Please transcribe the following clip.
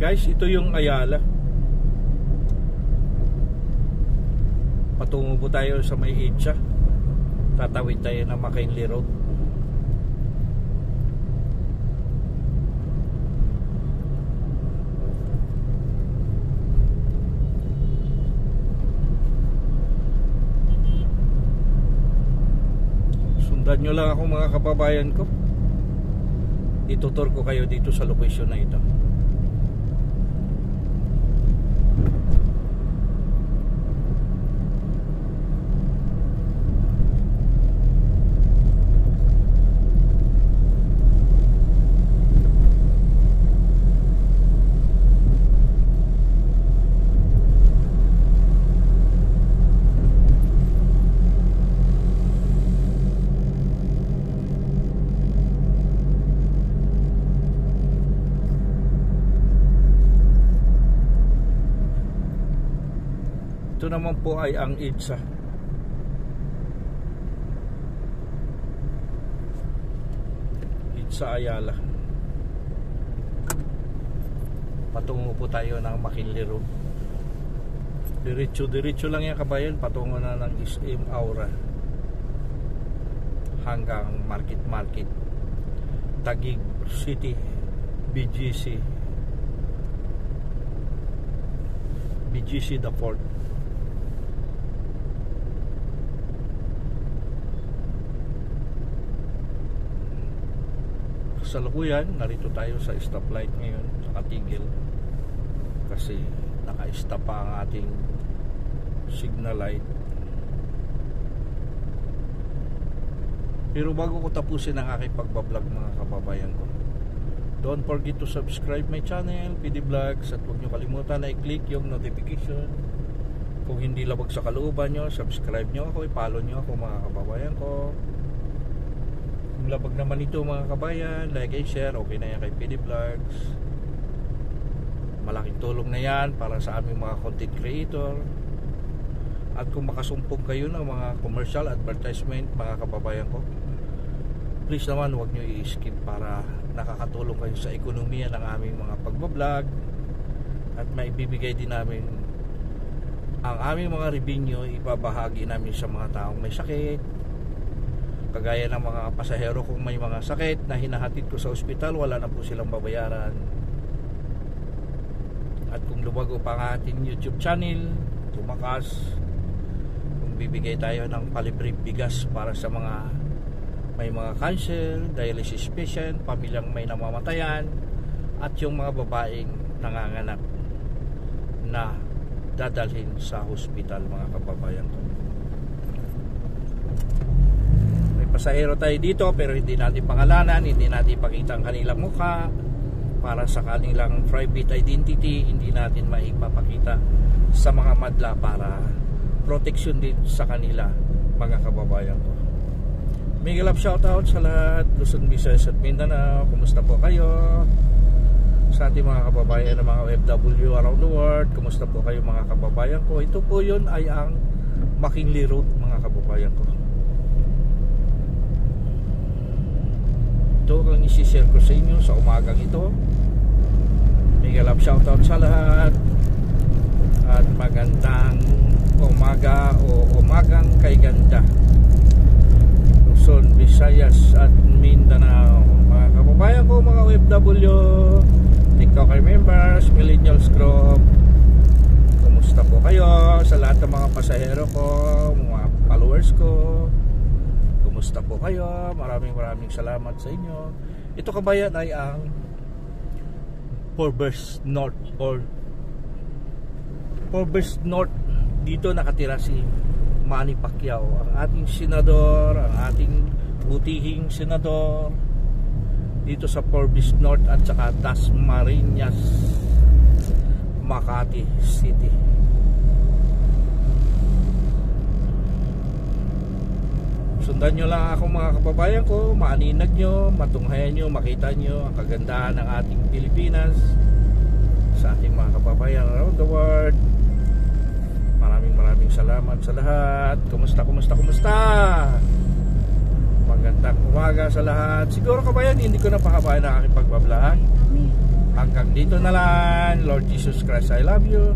Guys, ito yung Ayala. Patungo po tayo sa may Itza. Tatawid tayo ng McKinley Road. Sundan nyo lang ako mga kababayan ko. Itutur ko kayo dito sa location na ito. Ito naman po ay ang Itza. Itza Ayala. Patungo po tayo ng McKinley Road. Diretso lang yan kabayan. Patungo na ng SM Aura hanggang Market Taguig City, BGC the Port. Sa lukuyan, narito tayo sa stoplight ngayon, sa Katigil, kasi naka-stop pa ang ating signal light. Pero bago ko tapusin ang aking pagbablog mga kababayan ko, don't forget to subscribe my channel, PD Vlogs, at huwag nyo kalimutan na i-click yung notification. Kung hindi labag sa kalooban nyo, subscribe nyo ako, i-follow nyo ako mga kababayan ko. Kung labag naman ito mga kabayan, like and share, okay na yan kay PD Vlogs. Malaking tulong na yan para sa aming mga content creator. At kung makasumpong kayo ng mga commercial advertisement mga kababayan ko, please naman huwag nyo i-skip para nakakatulong kayo sa ekonomiya ng aming mga pagbablog. At maibibigay din namin ang aming mga revenue, ibabahagi namin sa mga taong may sakit, kagaya ng mga pasahero. Kung may mga sakit na hinahatid ko sa ospital, wala na po silang babayaran. At kung lumago pa ang ating YouTube channel, tumakas, kung bibigay tayo ng palibreng bigas para sa mga may mga cancer, dialysis patient, pamilyang may namamatayan, at yung mga babaeng nanganganak na dadalhin sa hospital mga kababayan ko. Pasahero tayo dito pero hindi natin pangalanan, hindi natin ipakita ang kanilang mukha para sa kanilang private identity. Hindi natin maipapakita sa mga madla para protection din sa kanila mga kababayan ko. Mega love shoutout sa lahat, Luzon, Visayas at Mindanao. Kumusta po kayo? Sa ating mga kababayan ng mga OFW around the world, kumusta po kayo mga kababayan ko? Ito po yun ay ang McKinley Road mga kababayan ko. Ito ang isi-share ko sa inyo sa umagang ito. Mega love shoutout sa lahat. At magandang umaga o umagang kay ganda, Luzon, Visayas at Mindanao. Mga kababayan ko, mga OFW, TikToker members, Millennials Group, kumusta po kayo? Sa lahat ng mga pasahero ko, mga followers ko, kumusta po kayo? Maraming salamat sa inyo. Ito kabayan ay ang Forbes North or Forbes North. Dito nakatira si Manny Pacquiao, ang ating senador, ang ating butihing senador dito sa Forbes North at saka Dasmariñas, Makati City. Sundan nyo lang ako mga kababayan ko, maaninag nyo, matunghayan nyo, makita nyo ang kagandahan ng ating Pilipinas sa ating mga kababayan around the world. Maraming salamat sa lahat. Kumusta? Magandang umaga sa lahat. Siguro kabayan, hindi ko na pahabayan ang aking pagbablog. Hanggang dito na lang. Lord Jesus Christ, I love you.